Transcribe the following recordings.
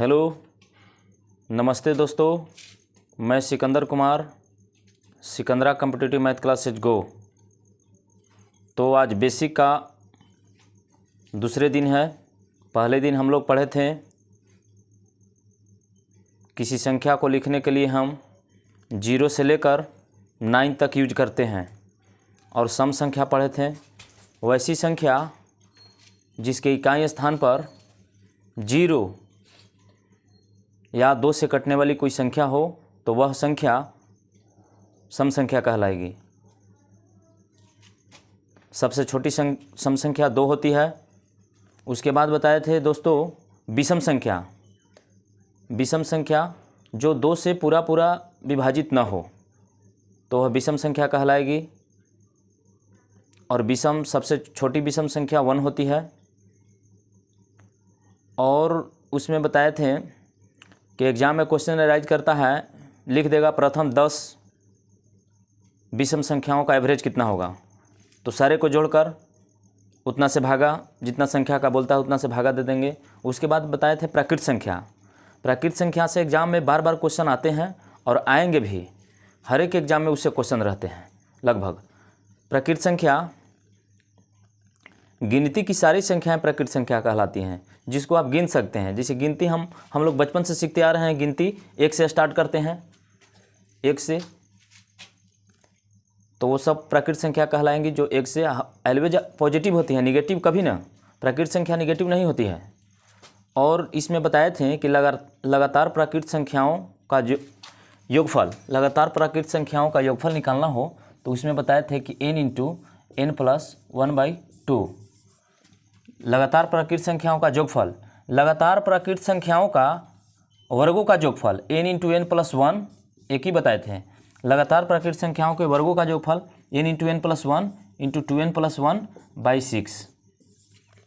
Hello, नमस्ते दोस्तों। मैं Sikandar Kumar, Sikandra competitive math classes go. तो आज बेसिक का दूसरे दिन है। पहले दिन हम लोग पढ़े थे किसी संख्या को लिखने के लिए हम 0 से लेकर 9 तक यूज करते हैं, और सम संख्या पढ़े थे। वैसी संख्या जिसके इकाई स्थान पर 0 या 2 से कटने वाली कोई संख्या हो तो वह संख्या सम संख्या कहलाएगी। सबसे छोटी सम संख्या 2 होती है। उसके बाद बताए थे दोस्तों विषम संख्या। विषम संख्या जो 2 से पूरा विभाजित न हो तो वह विषम संख्या कहलाएगी, और विषम सबसे छोटी विषम संख्या 1 होती है। और उसमें बताए थे कि एग्ज़ाम में क्वेश्चन अराइज करता है, लिख देगा प्रथम 10 विषम संख्याओं का एवरेज कितना होगा, तो सारे को जोड़कर उतना से भागा, जितना संख्या का बोलता है उतना से भागा दे देंगे। उसके बाद बताए थे प्राकृत संख्या। प्राकृत संख्या से एग्ज़ाम में बार बार क्वेश्चन आते हैं और आएंगे भी, हर एक एग्ज़ाम में उससे क्वेश्चन रहते हैं लगभग। प्राकृत संख्या गिनती की सारी संख्याएं प्राकृत संख्या कहलाती हैं, जिसको आप गिन सकते हैं। जैसे गिनती हम लोग बचपन से सीखते आ रहे हैं। गिनती 1 से स्टार्ट करते हैं, 1 से, तो वो सब प्राकृत संख्या कहलाएंगी जो 1 से ऑलवेज पॉजिटिव होती है, निगेटिव कभी ना। प्राकृत संख्या निगेटिव नहीं होती है। और इसमें बताए थे कि लगातार प्राकृत संख्याओं का जो योगफल, लगातार प्राकृत संख्याओं का योगफल निकालना हो तो उसमें बताए थे कि n × n+1/2। लगातार प्राकृत संख्याओं का योगफल, लगातार प्राकृत संख्याओं का वर्गों का योगफल n × n+1 एक ही बताए थे। लगातार प्राकृत संख्याओं के वर्गों का योगफल n × n+1 × 2n+1/6।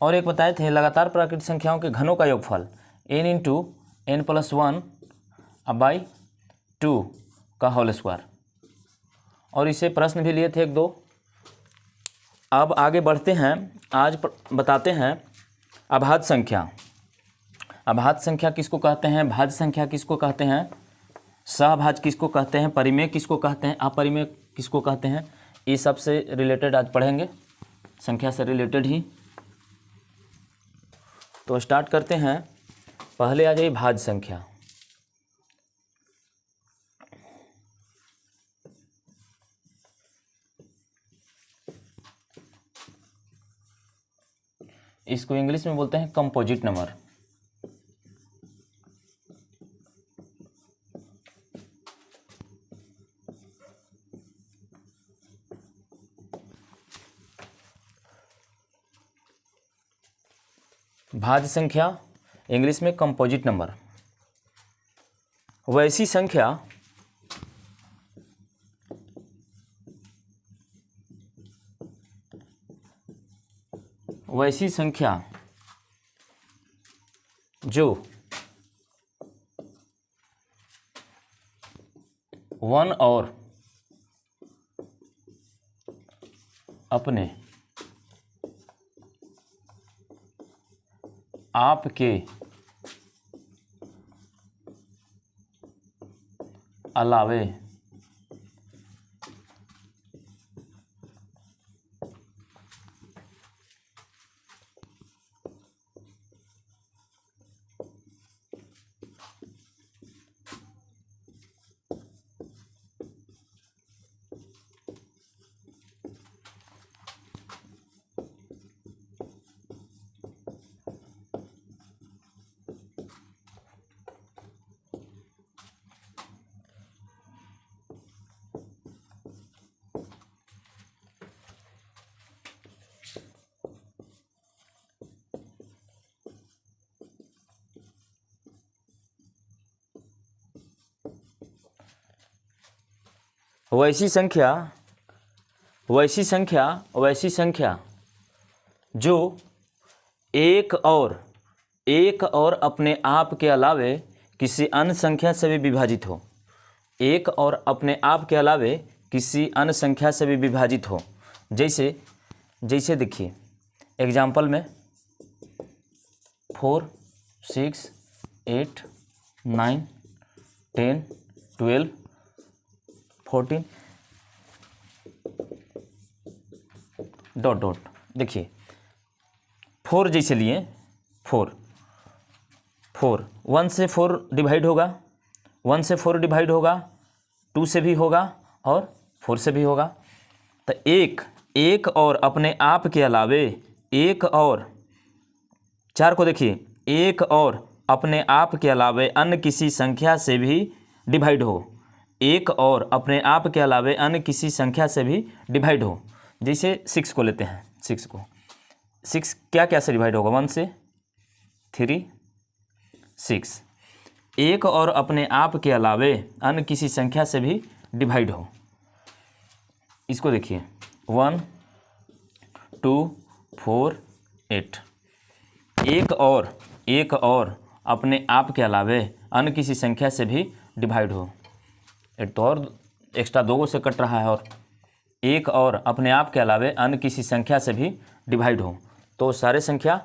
और एक बताए थे लगातार प्राकृत संख्याओं के घनों का योगफल n × n+1/2 का होल स्क्वायर। और इसे प्रश्न भी लिए थे 1-2। अब आगे बढ़ते हैं। आज बताते हैं अभाज्य संख्या। अभाज्य संख्या किसको कहते हैं, भाज्य संख्या किसको कहते हैं, सहभाज्य किसको कहते हैं, परिमेय किसको कहते हैं, अपरिमेय किसको कहते हैं, ये सब से रिलेटेड आज पढ़ेंगे, संख्या से रिलेटेड ही। तो स्टार्ट करते हैं। पहले आ जाइए भाज्य संख्या। इसको इंग्लिश में बोलते हैं कंपोजिट नंबर। भाज्य संख्या इंग्लिश में कंपोजिट नंबर। वैसी संख्या जो 1 और अपने आप के अलावे जो एक और अपने आप के अलावे किसी अन्य संख्या से भी विभाजित हो। एक और अपने आप के अलावे किसी अन्य संख्या से भी विभाजित हो। जैसे देखिए एग्जाम्पल में 4, 6, 8 9 10 12 14 डॉट डॉट। देखिए 4 जैसे लिए 4 1 से 4 डिवाइड होगा, 1 से 4 डिवाइड होगा, 2 से भी होगा और 4 से भी होगा। तो एक और अपने आप के अलावे एक और 4 को देखिए, एक और अपने आप के अलावे अन्य किसी संख्या से भी डिवाइड हो, एक और अपने आप के अलावे अन्य किसी संख्या से भी डिवाइड हो। जैसे 6 को लेते हैं, 6 को 6 क्या से डिवाइड होगा, 1 से 3 6। एक और अपने आप के अलावे अन्य किसी संख्या से भी डिवाइड हो। इसको देखिए 1 2 4 8। एक और अपने आप के अलावे अन्य किसी संख्या से भी डिवाइड हो। एक तो और एक्स्ट्रा 2 से कट रहा है, और एक और अपने आप के अलावे अन्य किसी संख्या से भी डिवाइड हो तो सारे संख्या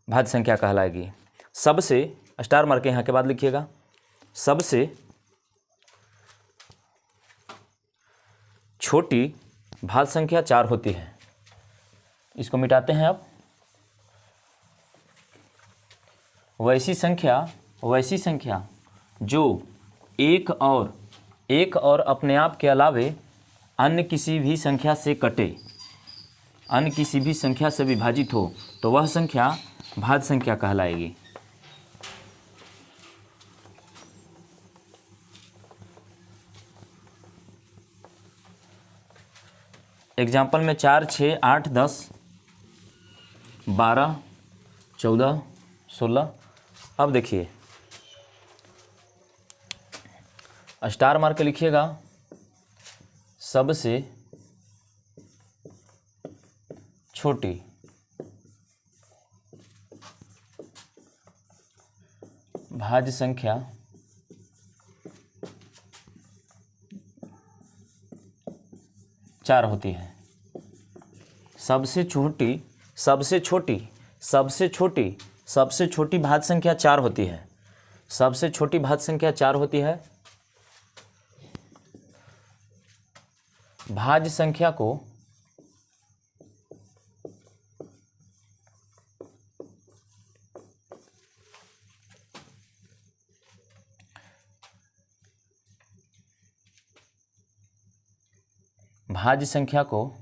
भाज्य संख्या कहलाएगी। सबसे स्टार मार के यहाँ के बाद लिखिएगा, सबसे छोटी भाज्य संख्या 4 होती है। इसको मिटाते हैं अब। वैसी संख्या जो एक और अपने आप के अलावे अन्य किसी भी संख्या से कटे, अन्य किसी भी संख्या से विभाजित हो तो वह संख्या भाज्य संख्या कहलाएगी। एग्जाम्पल में 4 6 8 10 12 14 16। अब देखिए स्टार मार के लिखिएगा, सबसे छोटी भाज्य संख्या चार होती है। सबसे छोटी भाज्य संख्या 4 होती है। सबसे छोटी भाज्य संख्या 4 होती है। भाज्य संख्या को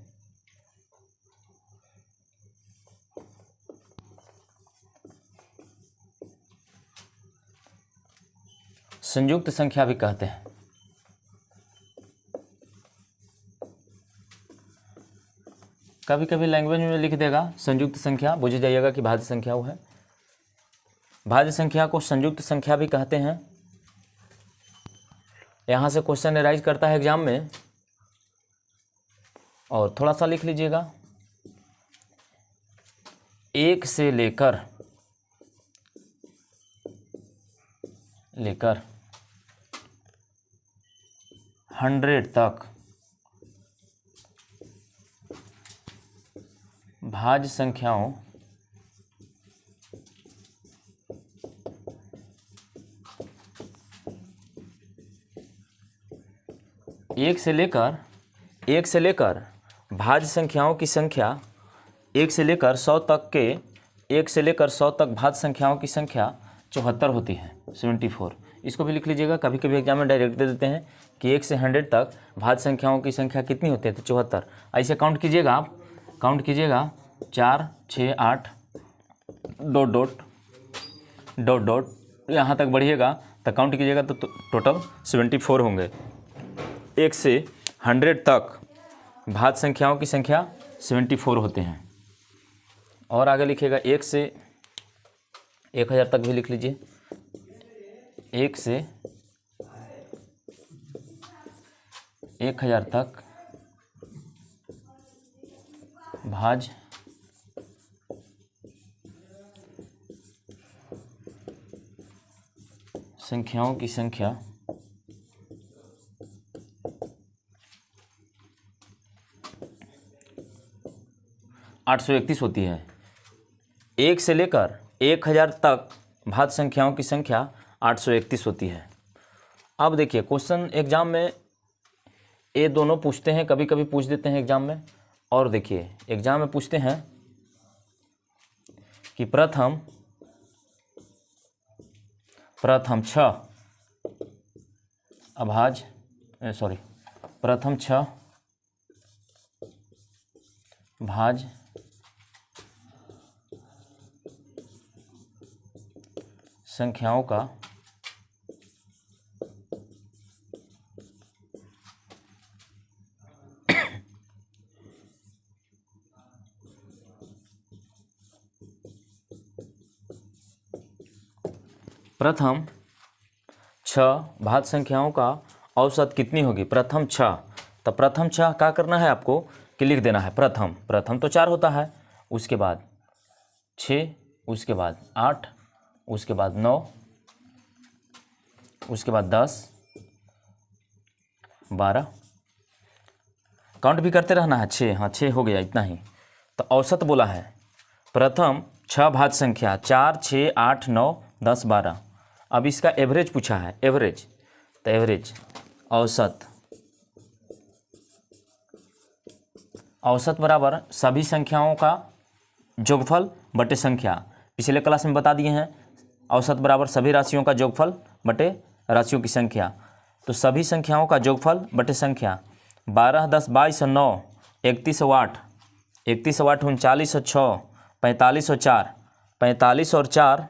संयुक्त संख्या भी कहते हैं। कभी कभी लैंग्वेज में लिख देगा संयुक्त संख्या, बुझ जाइएगा कि भाज्य संख्या वो है। भाज्य संख्या को संयुक्त संख्या भी कहते हैं। यहाँ से क्वेश्चन एराइज करता है एग्जाम में, और थोड़ा सा लिख लीजिएगा। 1 से लेकर 100 तक भाज्य संख्याओं एक से लेकर भाज्य संख्याओं की संख्या 1 से लेकर 100 तक भाज्य संख्याओं की संख्या 74 होती है, 74। इसको भी लिख लीजिएगा। कभी कभी एग्जाम में डायरेक्ट दे देते हैं कि 1 से 100 तक भाज्य संख्याओं की संख्या कितनी होती है, तो 74। ऐसे काउंट कीजिएगा, आप काउंट कीजिएगा 4 6 8 डॉट डॉट डॉट डॉट यहाँ तक बढ़िएगा तो काउंट कीजिएगा तो टोटल 74 होंगे। 1 से 100 तक भाज्य संख्याओं की संख्या 74 होते हैं। और आगे लिखिएगा 1 से 1000 तक भी लिख लीजिए। 1 से 1000 तक भाज्य संख्याओं की संख्या 831 होती है। 1 से लेकर 1000 तक भाज्य संख्याओं की संख्या 831 होती है। अब देखिए क्वेश्चन एग्जाम में ये दोनों पूछते हैं, कभी कभी पूछ देते हैं एग्जाम में। और देखिए एग्जाम में पूछते हैं कि प्रथम 6 प्रथम 6 भाज्य संख्याओं का प्रथम 6 भाज्य संख्याओं का औसत कितनी होगी। प्रथम 6, तो प्रथम 6 क्या करना है आपको कि लिख देना है। प्रथम तो 4 होता है, उसके बाद 6, उसके बाद 8, उसके बाद 9, उसके बाद 10, 12, काउंट भी करते रहना है। 6, हाँ 6 हो गया, इतना ही। तो औसत बोला है प्रथम 6 भाज्य संख्या 4, 6, 8, 9, 10, 12। अब इसका एवरेज पूछा है, एवरेज। तो एवरेज औसत बराबर सभी संख्याओं का जोगफल बटे संख्या। पिछले क्लास में बता दिए हैं, औसत बराबर सभी राशियों का जोगफल बटे राशियों की संख्या। तो सभी संख्याओं का जोगफल बटे संख्या। 12, 10, 22 और 9, 31 और 8, 31 और 8 39 और 6, 45 और 4, 45 और 4,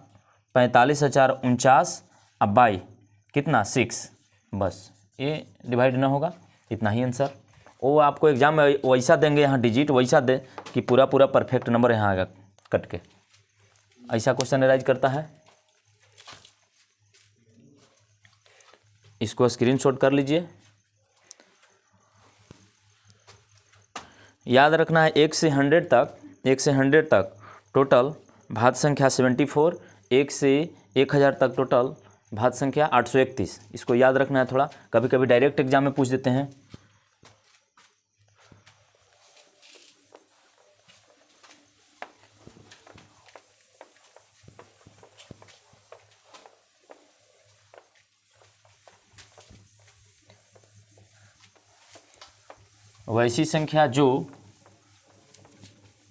45 और 4 49, अब 22 कितना 6। बस ये डिवाइड ना होगा, इतना ही आंसर। वो आपको एग्जाम में वैसा देंगे, यहाँ डिजिट वैसा दे कि पूरा परफेक्ट नंबर यहाँ आएगा कट के। ऐसा क्वेश्चन एराइज करता है। इसको स्क्रीनशॉट कर लीजिए। याद रखना है 1 से 100 तक टोटल भाज्य संख्या 74, 1 से 1000 तक टोटल भाज्य संख्या 831। इसको याद रखना है थोड़ा, कभी कभी डायरेक्ट एग्जाम में पूछ देते हैं। वैसी संख्या जो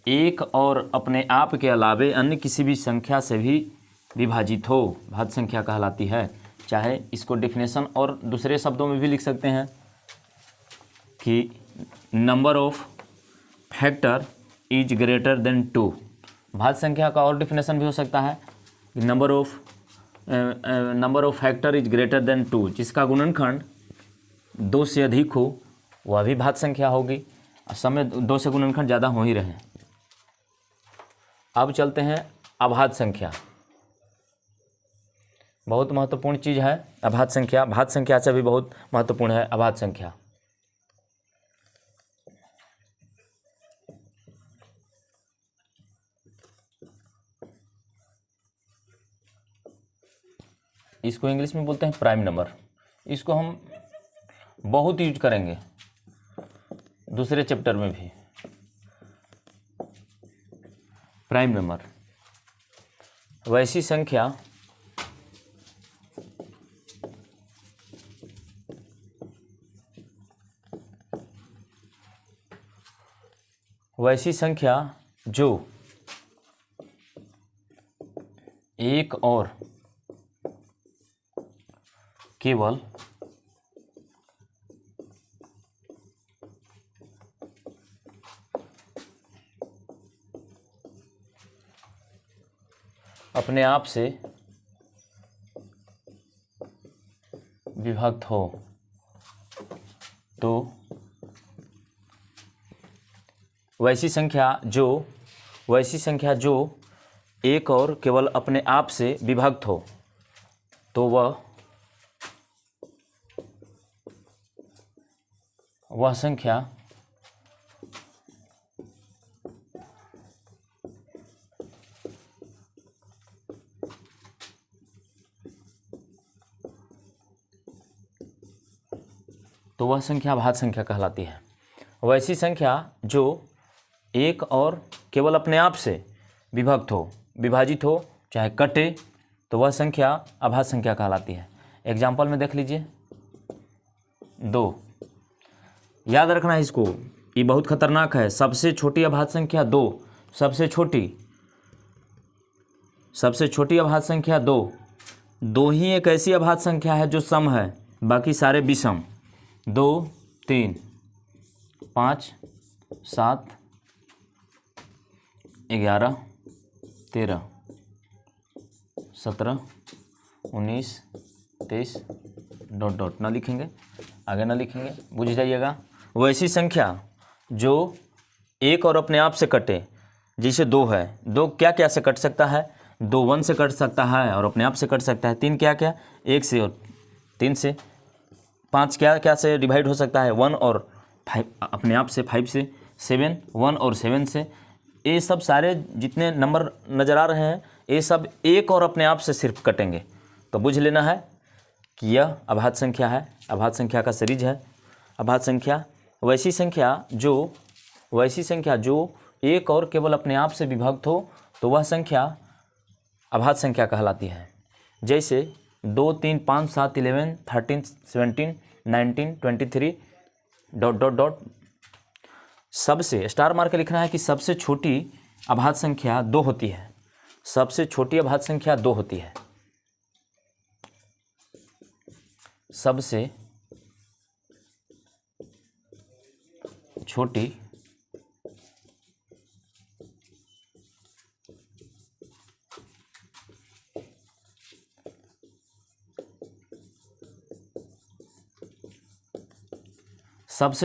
एक और अपने आप के अलावे अन्य किसी भी संख्या से भी विभाजित हो, भाज्य संख्या कहलाती है। चाहे इसको डेफिनेशन और दूसरे शब्दों में भी लिख सकते हैं कि number of factor is greater than 2। भाज्य संख्या का और डेफिनेशन भी हो सकता है कि number of factor is greater than 2, जिसका गुणनखंड 2 से अधिक हो वह भी भाज्य संख्या होगी। समय 2 से गुणनखंड ज़्यादा हो ही रहे। अब चलते हैं अभाज्य संख्या। बहुत महत्वपूर्ण चीज़ है अभाज्य संख्या। भाज्य संख्या से भी बहुत महत्वपूर्ण है अभाज्य संख्या। इसको इंग्लिश में बोलते हैं प्राइम नंबर। इसको हम बहुत यूज करेंगे दूसरे चैप्टर में भी। प्राइम नंबर वैसी संख्या जो एक और केवल अपने आप से विभक्त हो तो वैसी संख्या जो एक और केवल अपने आप से विभक्त हो तो वह संख्या भाज्य संख्या कहलाती है। वैसी संख्या जो एक और केवल अपने आप से विभक्त हो, विभाजित हो, चाहे कटे तो वह संख्या अभाज्य संख्या कहलाती है। एग्जाम्पल में देख लीजिए 2। याद रखना है इसको, ये बहुत खतरनाक है। सबसे छोटी अभाज्य संख्या 2, सबसे छोटी अभाज्य संख्या 2। 2 ही एक ऐसी अभाज्य संख्या है जो सम है, बाकी सारे विषम। 2, 3, 5, 7, 11, 13, 17, 19, 23 ... ना लिखेंगे, आगे ना लिखेंगे, बुझ जाइएगा। वैसी संख्या जो एक और अपने आप से कटे, जैसे 2 है, 2 क्या क्या से कट सकता है? 2 1 से कट सकता है और अपने आप से कट सकता है। 3 क्या क्या? 1 से और 3 से। 5 क्या क्या से डिवाइड हो सकता है? 1 और 5 अपने आप से, 5 से। 7 1 और 7 से। ये सब सारे जितने नंबर नज़र आ रहे हैं, ये सब एक और अपने आप से सिर्फ कटेंगे। तो बुझ लेना है कि यह अभाज्य संख्या है, अभाज्य संख्या का सीरीज है। अभाज्य संख्या वैसी संख्या जो एक और केवल अपने आप से विभक्त हो, तो वह संख्या अभाज्य संख्या कहलाती है। जैसे 2 3 5 7 11 13 17 19 23 ... सबसे स्टार मार के लिखना है कि सबसे छोटी अभाज्य संख्या 2 होती है। सबसे छोटी अभाज्य संख्या 2 होती है। सबसे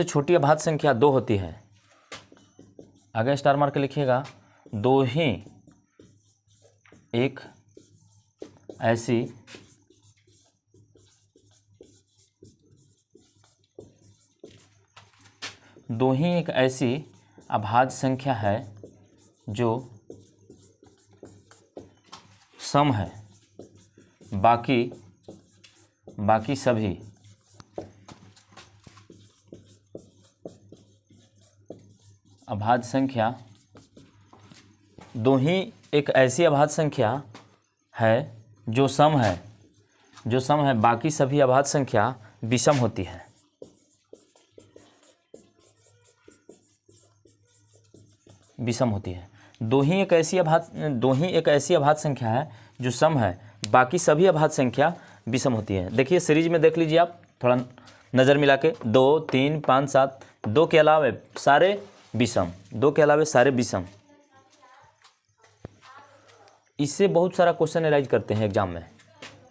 छोटी अभाज्य संख्या 2 होती है। आगे स्टार मार के लिखिएगा, 2 ही एक ऐसी अभाज्य संख्या है जो सम है, बाकी सभी अभाज्य संख्या। 2 ही एक ऐसी अभाज्य संख्या है जो सम है, बाकी सभी अभाज्य संख्या विषम होती है। दो ही एक ऐसी अभाज्य संख्या है जो सम है, बाकी सभी अभाज्य संख्या विषम होती है। देखिए सीरीज में देख लीजिए आप, थोड़ा नज़र मिला के, 2 3 5 7, 2 के अलावे सारे विषम। इससे बहुत सारा क्वेश्चन एराइज करते हैं एग्जाम में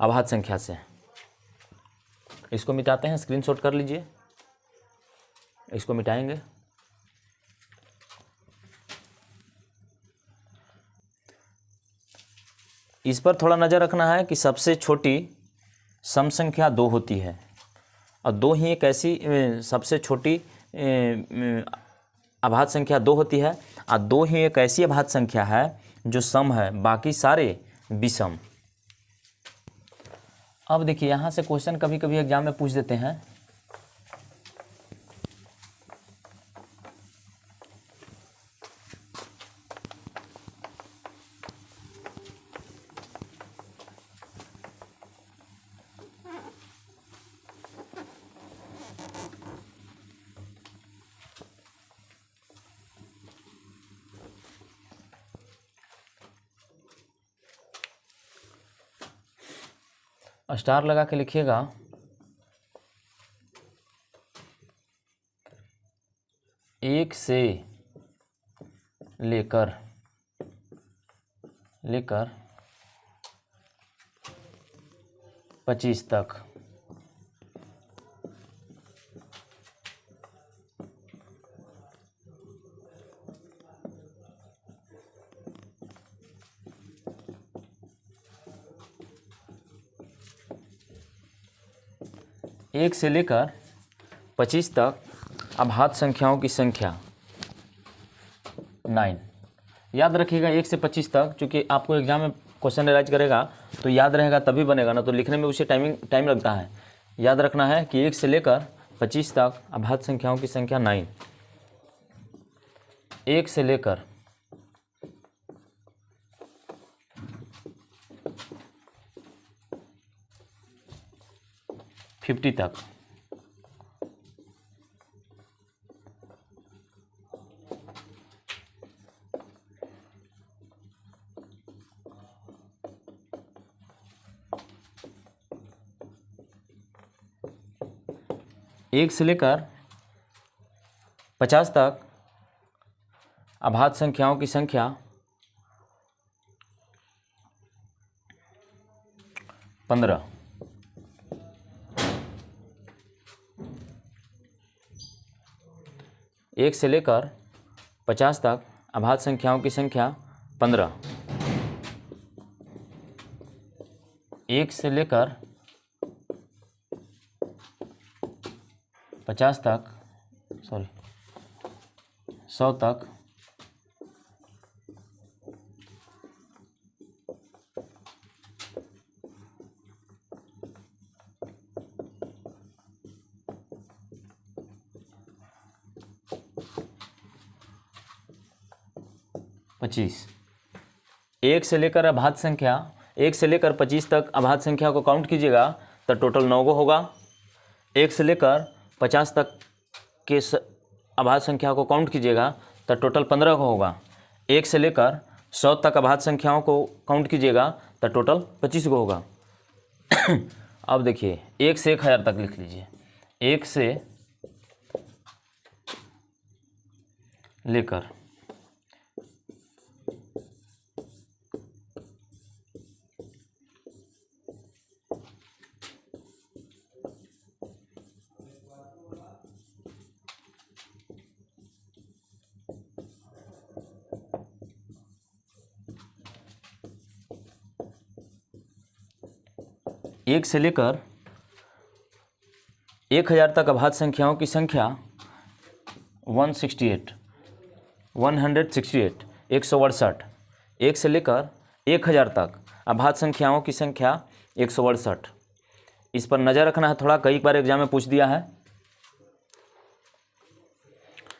अभाज्य संख्या से। इसको मिटाते हैं, स्क्रीनशॉट कर लीजिए, इसको मिटाएंगे। इस पर थोड़ा नज़र रखना है कि सबसे छोटी सम संख्या 2 होती है, और 2 ही एक ऐसी सबसे छोटी अभाज्य संख्या 2 होती है, और 2 ही एक ऐसी अभाज्य संख्या है जो सम है, बाकी सारे विषम। अब देखिए यहाँ से क्वेश्चन कभी कभी एग्जाम में पूछ देते हैं, स्टार लगा के लिखिएगा, 1 से लेकर 25 तक। एक से लेकर 25 तक अभाज्य संख्याओं की संख्या 9। याद रखिएगा 1 से 25 तक, चूँकि आपको एग्जाम में क्वेश्चन एराइज करेगा तो याद रहेगा तभी बनेगा ना, तो लिखने में उसे टाइम लगता है। याद रखना है कि 1 से लेकर 25 तक अभाज्य संख्याओं की संख्या 9। 1 से लेकर 25 50 तक। एक से लेकर 50 तक अभाज्य संख्याओं की संख्या 15। एक से लेकर 50 तक अभाज्य संख्याओं की संख्या 15। एक से लेकर 50 तक 100 तक पच्चीस। एक से लेकर अभाज्य संख्या 1 से लेकर 25 तक अभाज्य संख्या को काउंट कीजिएगा तो टोटल 9 गो होगा। 1 से लेकर 50 तक के अभाज्य संख्या को काउंट कीजिएगा तो टोटल 15 को होगा। 1 से लेकर 100 तक अभाज्य संख्याओं को काउंट कीजिएगा तो टोटल 25 को होगा। अब देखिए 1 से 1000 तक लिख लीजिए। 1 से लेकर 1 से लेकर 1000 तक अभाज्य संख्याओं की संख्या 168 168। 1 से लेकर 1000 तक अभाज्य संख्याओं की संख्या 168। इस पर नज़र रखना है थोड़ा, कई बार एग्जाम में पूछ दिया है।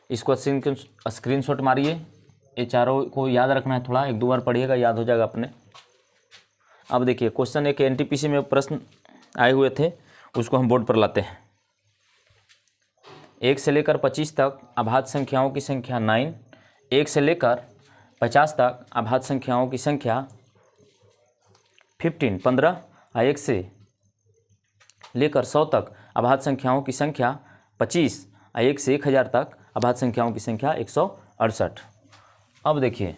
इसको स्क्रीनशॉट मारिए। ये चारों को याद रखना है थोड़ा, 1-2 बार पढ़िएगा, याद हो जाएगा अपने। अब देखिए क्वेश्चन एक एनटीपीसी में प्रश्न आए हुए थे, उसको हम बोर्ड पर लाते हैं। 1 से लेकर 25 तक अभाज्य संख्याओं की संख्या 9। 1 से लेकर 50 तक अभाज्य संख्याओं की संख्या 15। 1 से लेकर 100 तक अभाज्य संख्याओं की संख्या 25। 1 से 1000 तक अभाज्य संख्याओं की संख्या 168। अब देखिए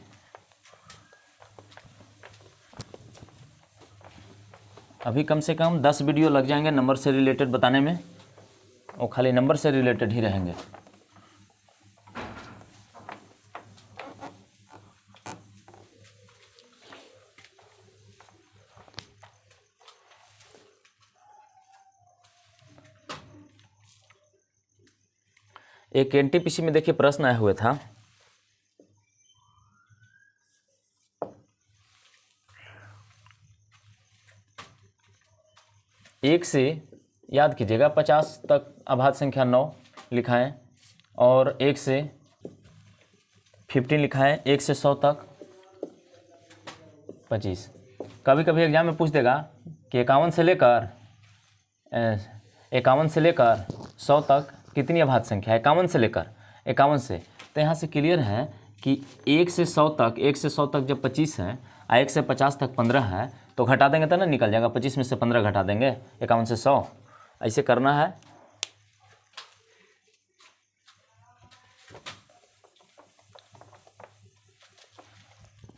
अभी कम से कम 10 वीडियो लग जाएंगे नंबर से रिलेटेड बताने में, और खाली नंबर से रिलेटेड ही रहेंगे। एक एनटीपीसी में देखिए प्रश्न आया हुआ था, एक से याद कीजिएगा 50 तक अभाज्य संख्या 9 लिखाएं, और 1 से 15 लिखाएं। 1 से 100 तक 25। कभी कभी एग्जाम में पूछ देगा कि 51 से लेकर 100 तक कितनी अभाज्य संख्या है। 51 से लेकर 51 से, तो यहाँ से क्लियर है कि 1 से 100 तक जब 25 है, 1 से 50 तक 15 है, तो घटा देंगे तो ना निकल जाएगा। 25 में से 15 घटा देंगे, 51 से 100, ऐसे करना है।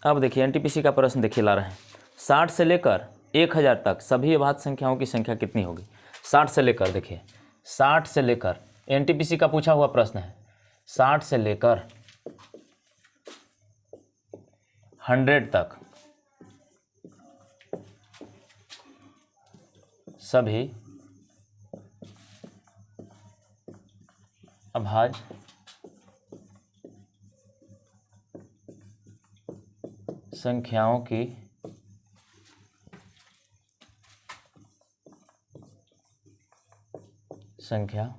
अब देखिए एनटीपीसी का प्रश्न देखिए ला रहे हैं। 60 से लेकर 1000 तक सभी अभाज्य संख्याओं की संख्या कितनी होगी। 60 से लेकर, देखिए 60 से लेकर एनटीपीसी का पूछा हुआ प्रश्न है। 60 से लेकर 100 तक सभी अभाज्य संख्याओं की संख्या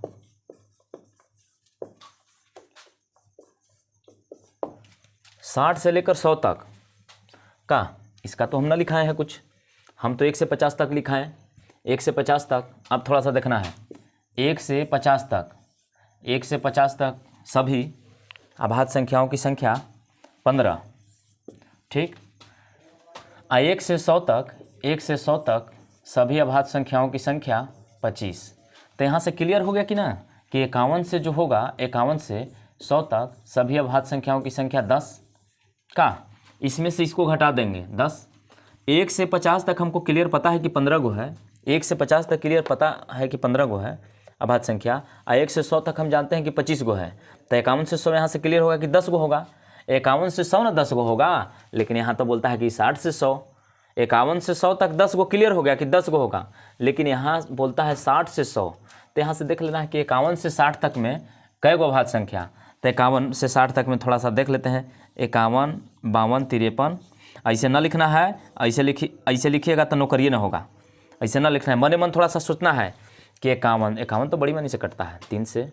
60 से लेकर 100 तक का, इसका तो हम ना लिखाए हैं कुछ, हम तो 1 से 50 तक लिखाएं। 1 से 50 तक। अब थोड़ा सा देखना है, 1 से 50 तक, 1 से 50 तक सभी अभाज्य संख्याओं की संख्या 15, ठीक। 1 से 100 तक, 1 से 100 तक सभी अभाज्य संख्याओं की संख्या 25। तो यहाँ से क्लियर हो गया कि ना, कि 51 से जो होगा, 51 से 100 तक सभी अभाज्य संख्याओं की संख्या 10 का, इसमें से इसको घटा देंगे 10। 1 से 50 तक हमको क्लियर पता है कि 15 गो है, 1 से 50 तक क्लियर पता है कि 15 गो है अभाज्य संख्या, और 1 से 100 तक हम जानते हैं कि 25 गो है। तो 51 से 100 यहाँ से क्लियर होगा कि 10 गो होगा। 51 से 100 ना 10 गो होगा, लेकिन यहाँ तो बोलता है कि 60 से 100। 51 से 100 तक 10 गो क्लियर हो गया कि 10 गो होगा, लेकिन यहाँ बोलता है 60 से 100। तो यहाँ से देख लेना है कि 51 से 60 तक में कई गो अभाज्य संख्या। तो 51 से 60 तक में थोड़ा सा देख लेते हैं, 51, 52, 53। ऐसे ना लिखना है, ऐसे लिखिएगा तो नौकरिए ना होगा। ऐसे ना लिखना है, मन मन थोड़ा सा सोचना है कि 51 तो बड़ी मनी से कटता है, 3 से,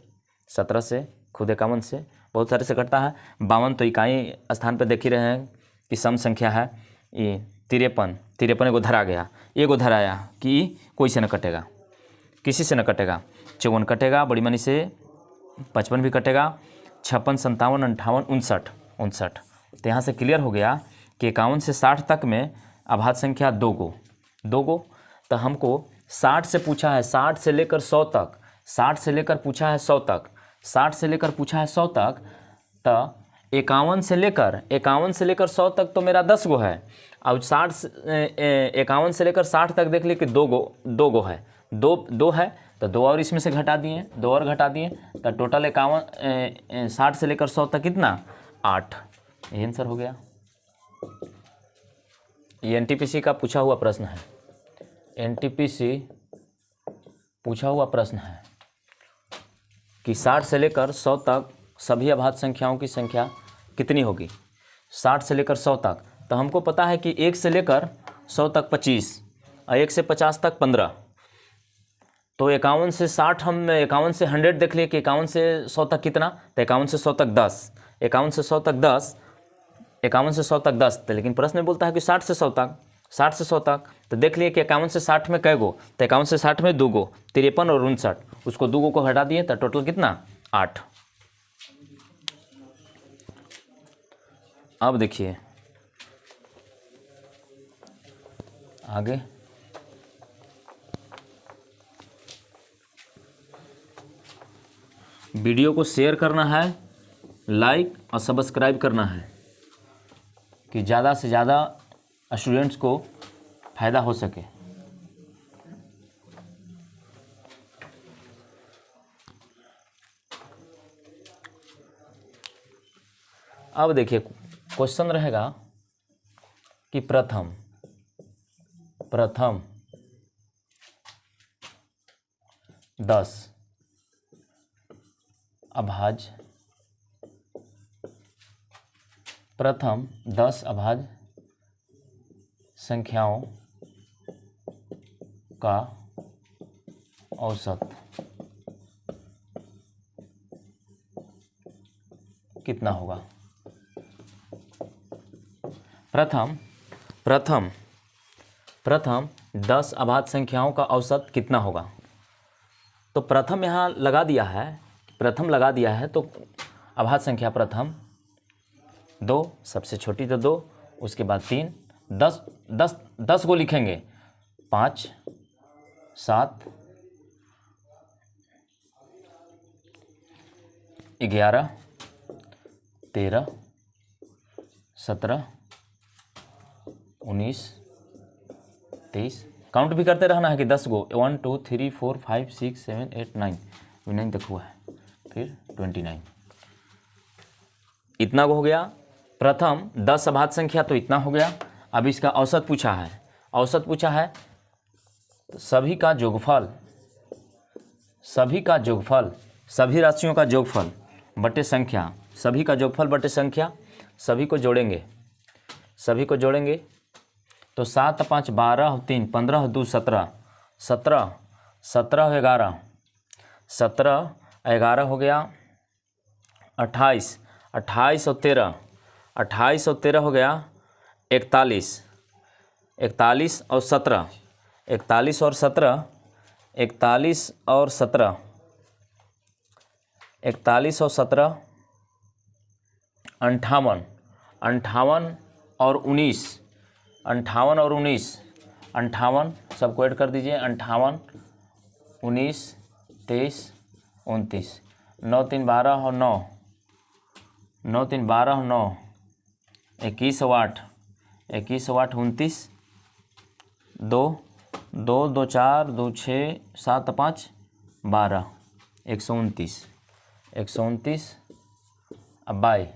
17 से, खुद 51 से, बहुत सारे से कटता है। 52 तो इकाई स्थान पर देख ही रहे हैं कि सम संख्या है। ये 53 एगो धरा गया, एगो धराया कि कोई से न कटेगा, किसी से न कटेगा। 54 कटेगा बड़ी मनी से, 55 भी कटेगा, 56, 57, 58, 59। तो यहाँ से क्लियर हो गया कि 51 से 60 तक में अभाज्य संख्या 2 गो। तो हमको 60 से पूछा है, 60 से लेकर 100 तक, 60 से लेकर पूछा है 100 तक, 60 से लेकर पूछा है 100 तक। तो 51 से लेकर 100 तक तो मेरा 10 गो है। अब 51 से लेकर 60 तक देख लिए कि 2 गो है, दो है, तो 2 और इसमें से घटा दिए, 2 और घटा दिए, तो टोटल 60 से लेकर 100 तक कितना, 8। ये आंसर हो गया। ये एनटीपीसी का पूछा हुआ प्रश्न है, एनटीपीसी पूछा हुआ प्रश्न है कि 60 से लेकर 100 तक सभी अभाज्य संख्याओं की संख्या कितनी होगी। 60 से लेकर 100 तक, तो हमको पता है कि 1 से लेकर 100 तक 25 और 1 से 50 तक 15। तो 51 से 60, हम 51 से 100 देख लिए कि 51 से 100 तक कितना, तो 51 से 100 तक 10, 51 से 100 तक 10, 51 से 100 तक 10। तो लेकिन प्रश्न में बोलता है कि 60 से 100 तक, 60 से 100 तक। तो देख लिए कि 51 से 60 में कै गो, तो 51 से 60 में 2 गो, 53 और 59, उसको 2 गो को हटा दिए, तो टोटल कितना, 8। अब देखिए आगे, वीडियो को शेयर करना है, लाइक और सब्सक्राइब करना है कि ज़्यादा से ज़्यादा स्टूडेंट्स को फ़ायदा हो सके। अब देखिए क्वेश्चन रहेगा कि प्रथम 10 अभाज्य, प्रथम 10 अभाज्य संख्याओं का औसत कितना होगा। प्रथम 10 अभाज्य संख्याओं का औसत कितना होगा। तो प्रथम यहाँ लगा दिया है, तो अभाज्य संख्या प्रथम 2, सबसे छोटी तो 2, उसके बाद 3, 10 को लिखेंगे, 5, 7, 11, 13, 17, 19, 23। काउंट भी करते रहना है कि 10 गो, 1 2 3 4 5 6 7 8 9, 9 तक हुआ है, फिर 29, इतना हो गया। प्रथम 10 अभाज्य संख्या तो इतना हो गया। अब इसका औसत पूछा है, तो सभी का जोगफल, सभी राशियों का जोगफल बटे संख्या, सभी का जोगफल बटे संख्या, सभी को जोड़ेंगे, तो 7 5 12 3 15 2 17, 17 11, 17 11 हो गया, 28 और 13, 28 और 13 हो गया 41 और 17, 41 और 17, 41 और 17, 41 और 17 58, 58 और 19, 58 और 19, 58 सबको ऐड कर दीजिए, 58, 19, 23, 29, 9 3 12 और 9, 9 3 12 और 9, 21 और 8, 21 और 8 29, 2 2 2 4 2 6 7 5 12, 129, 129 अब बाय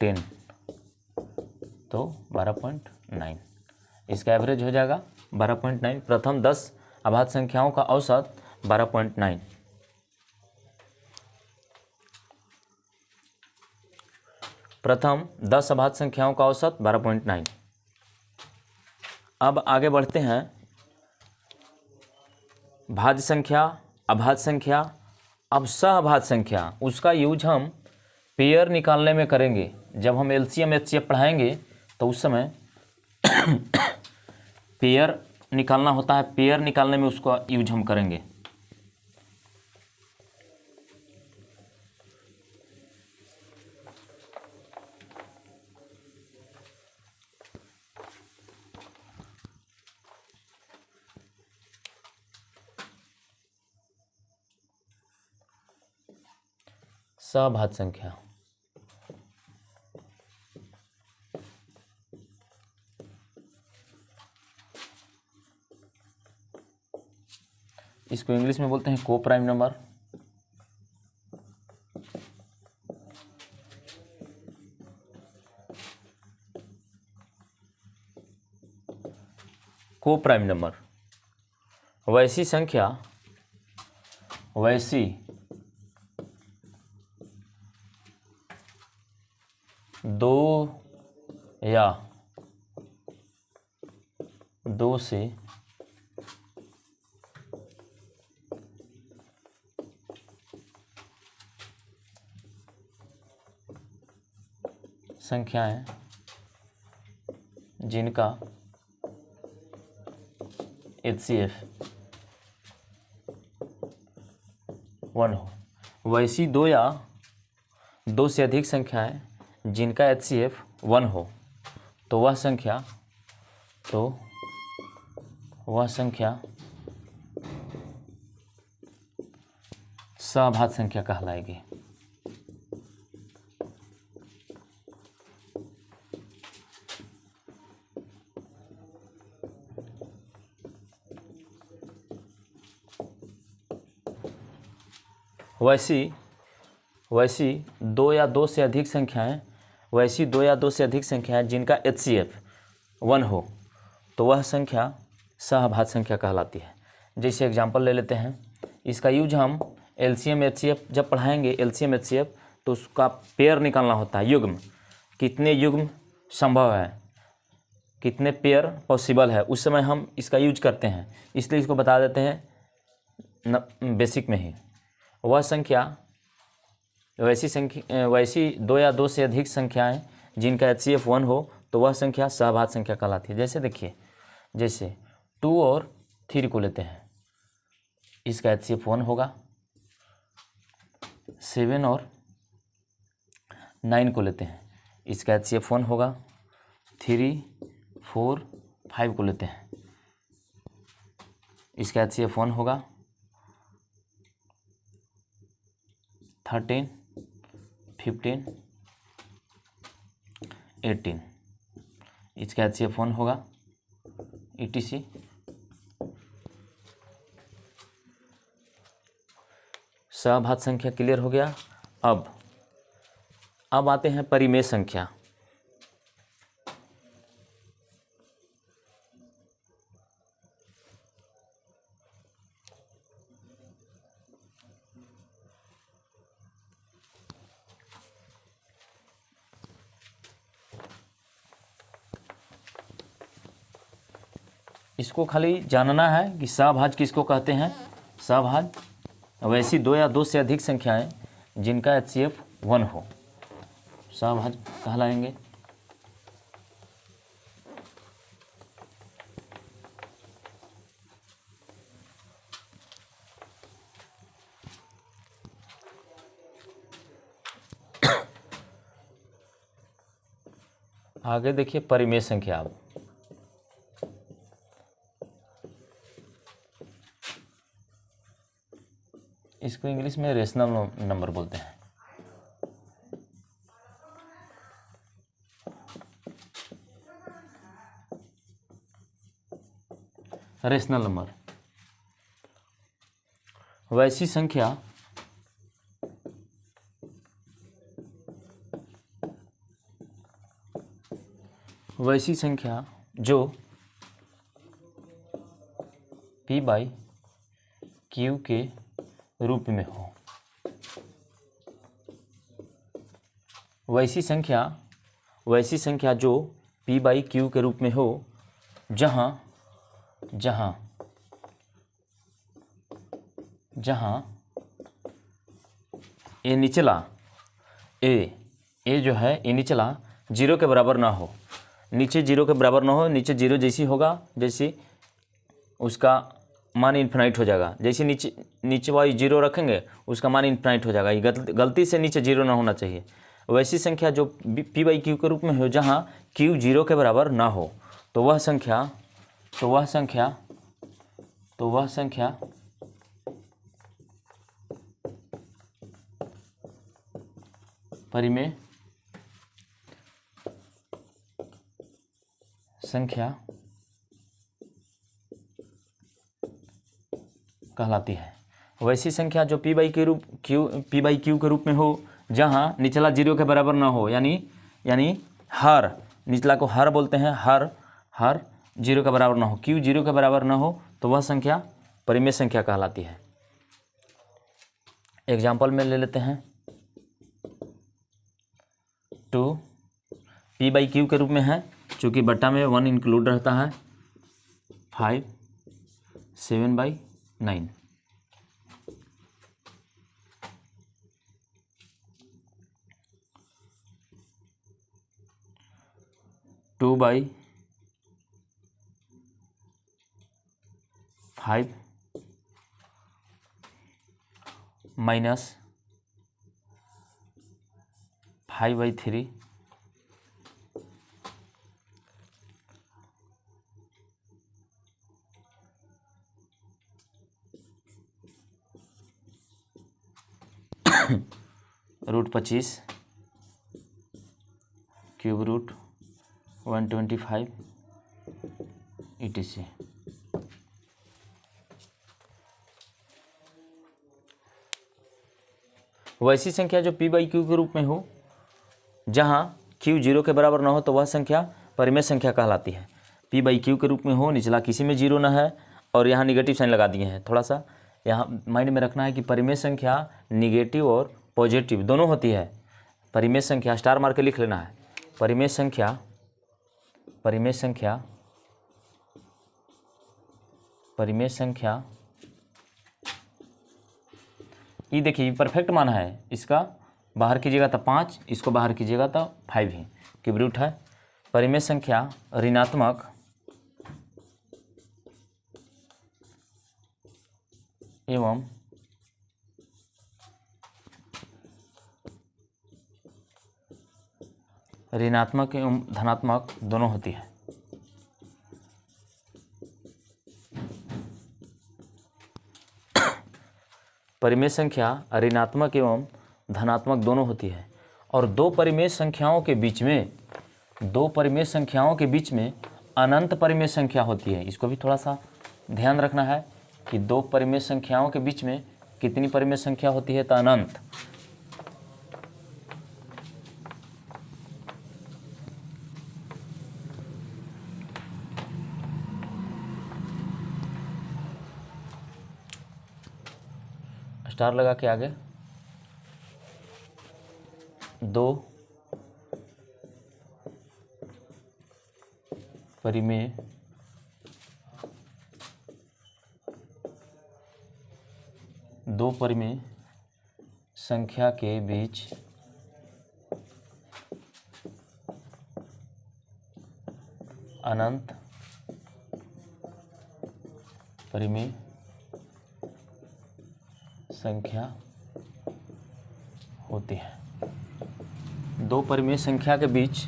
10 तो 12.9, इसका एवरेज हो जाएगा 12.9। प्रथम 10 अभाज्य संख्याओं का औसत 12.9। प्रथम 10 अभाज्य संख्याओं का औसत 12.9। अब आगे बढ़ते हैं। भाज्य संख्या, अभाज्य संख्या, अब सहअभाज्य संख्या, उसका यूज हम पेयर निकालने में करेंगे। जब हम एलसीएम एचसीएफ पढ़ाएंगे तो उस समय पेयर निकालना होता है, पेयर निकालने में उसका यूज हम करेंगे। सहअभाज्य संख्या, इसको इंग्लिश में बोलते हैं को प्राइम नंबर। को प्राइम नंबर वैसी संख्या, वैसी दो या दो से संख्याएं जिनका HCF 1 हो, वैसी दो या दो से अधिक संख्याएं जिनका HCF 1 हो तो वह संख्या सहअभाज्य संख्या कहलाएगी। वैसी दो या दो से अधिक संख्याएं जिनका HCF 1 हो तो वह संख्या सहअभाज्य संख्या कहलाती है। जैसे एग्जांपल ले लेते हैं, इसका यूज हम LCM HCF जब पढ़ाएंगे, LCM HCF तो उसका पेयर निकालना होता है, युग्म, कितने युग्म संभव है, कितने पेयर पॉसिबल है, उस समय हम इसका यूज करते हैं। इसलिए इसको बता देते हैं बेसिक में ही। वह संख्या वैसी दो या दो से अधिक संख्याएं जिनका HCF 1 हो तो वह संख्या सहअभाज्य संख्या कहलाती है। जैसे देखिए, जैसे 2 और 3 को लेते हैं, इसका HCF 1 होगा। 7 और 9 को लेते हैं, इसका HCF 1 होगा। 3, 4, 5 को लेते हैं, इसका HCF 1 होगा। 13, 15, 18, इसका HCF 1 होगा, ETC। सहअभाज्य संख्या क्लियर हो गया। अब आते हैं परिमेय संख्या। इसको खाली जानना है कि सहअभाज्य किसको कहते हैं। सहअभाज्य वैसी दो या दो से अधिक संख्याएं जिनका HCF 1 हो, सहअभाज्य कहलाएंगे। आगे देखिए परिमेय संख्या। अब इसको इंग्लिश में रेशनल नंबर बोलते हैं। रेशनल नंबर वैसी संख्या जो P बाई Q के रूप में हो। वैसी संख्या जो P बाई Q के रूप में हो जहाँ ए निचला ए जो है ए निचला 0 के बराबर ना हो। नीचे 0 के बराबर ना हो, नीचे 0 जैसी होगा जैसे उसका मान इन्फिनाइट हो जाएगा। जैसे नीचे वाली 0 रखेंगे उसका मान इन्फिनाइट हो जाएगा। ये गलती से नीचे 0 ना होना चाहिए। वैसी संख्या जो P बाई Q के रूप में हो जहाँ Q 0 के बराबर ना हो, तो वह संख्या परिमेय संख्या कहलाती है। वैसी संख्या जो P बाई Q के रूप में हो जहाँ निचला 0 के बराबर ना हो, यानी हर निचला को हर बोलते हैं, हर 0 के बराबर ना हो, Q 0 के बराबर ना हो, तो वह संख्या परिमेय संख्या कहलाती है। एग्जाम्पल में ले लेते हैं 2 P बाई Q के रूप में है, चूँकि बट्टा में 1 इंक्लूड रहता है, 5 7/9। 2 by 5 minus 5/3 √25 cube root 125 etc। वैसी संख्या जो P बाई Q के रूप में हो जहाँ Q 0 के बराबर ना हो, तो वह संख्या परिमेय संख्या कहलाती है। P बाई Q के रूप में हो, निचला किसी में 0 ना है, और यहाँ निगेटिव साइन लगा दिए हैं। थोड़ा सा यहाँ माइंड में रखना है कि परिमेय संख्या निगेटिव और पॉजिटिव दोनों होती है। परिमेय संख्या स्टार मार के लिख लेना है। परिमेय संख्या ये देखिए परफेक्ट मान है, इसका बाहर कीजिएगा तो 5, इसको बाहर कीजिएगा तो 5 ही क्यूब रूट है। परिमेय संख्या ऋणात्मक एवं धनात्मक दोनों होती है। परिमेय संख्या ऋणात्मक एवं धनात्मक दोनों होती है, और दो परिमेय संख्याओं के बीच में अनंत परिमेय संख्या होती है। इसको भी थोड़ा सा ध्यान रखना है कि दो परिमेय संख्याओं के बीच में कितनी परिमेय संख्या होती है, तो अनंत। स्टार लगा के आगे दो परिमेय संख्या के बीच अनंत परिमेय संख्या होती है। दो परिमेय संख्या के बीच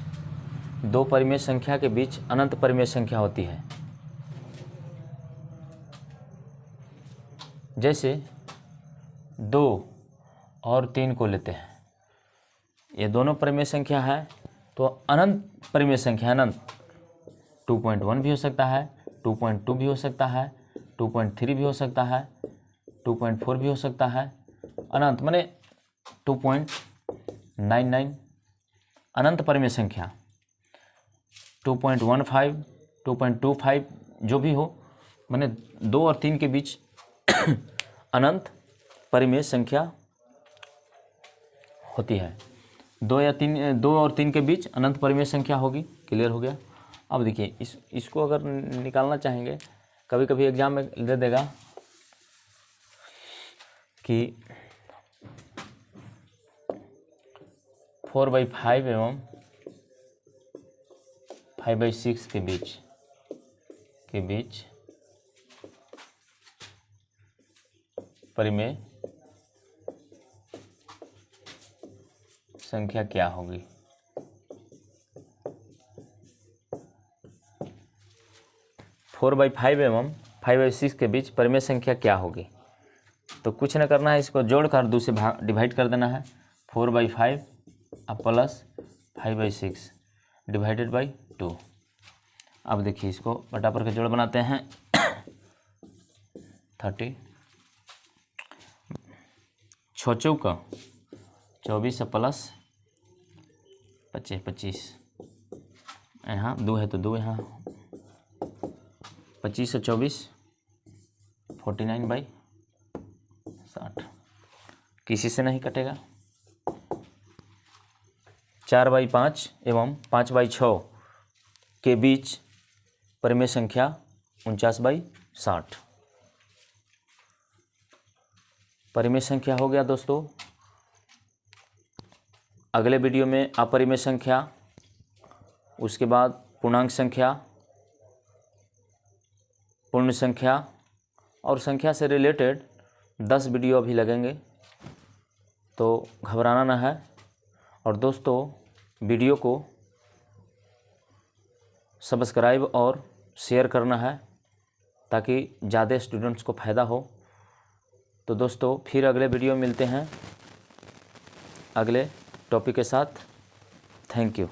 दो परिमेय संख्या के बीच अनंत परिमेय संख्या होती है। जैसे 2 और 3 को लेते हैं, ये दोनों परिमेय संख्या है तो अनंत परिमेय संख्या, अनंत 2.1 भी हो सकता है, 2.2 भी हो सकता है, 2.3 भी हो सकता है, 2.4 भी हो सकता है, अनंत माने 2.99 अनंत परिमेय संख्या, 2.15, 2.25 जो भी हो, माने 2 और 3 के बीच अनंत परिमेय संख्या होती है। 2 और 3 के बीच अनंत परिमेय संख्या होगी। क्लियर हो गया। अब देखिए इसको अगर निकालना चाहेंगे, कभी कभी एग्जाम में दे देगा कि 4/5 एवं 5/6 के बीच परिमेय संख्या क्या होगी। फोर बाई 5 एवं 5/6 के बीच परिमेय संख्या क्या होगी। तो कुछ न करना है, इसको जोड़कर 2 से डिवाइड कर देना है। 4/5 अब प्लस 5/6 डिवाइडेड बाई 2। अब देखिए इसको बटा पर के जोड़ बनाते हैं। 30 6 चौका 24 प्लस 25, यहाँ 2 है तो 2 यहाँ 25 और 24 49/60 किसी से नहीं कटेगा। 4/5 एवं 5/6 के बीच परिमेय संख्या 49/60 परिमेय संख्या हो गया दोस्तों। अगले वीडियो में अपरिमेय संख्या, उसके बाद पूर्णांक संख्या, पूर्ण संख्या और संख्या से रिलेटेड 10 वीडियो अभी लगेंगे, तो घबराना ना है। और दोस्तों वीडियो को सब्सक्राइब और शेयर करना है ताकि ज़्यादा स्टूडेंट्स को फ़ायदा हो। तो दोस्तों फिर अगले वीडियो में मिलते हैं अगले टॉपिक के साथ। Thank you.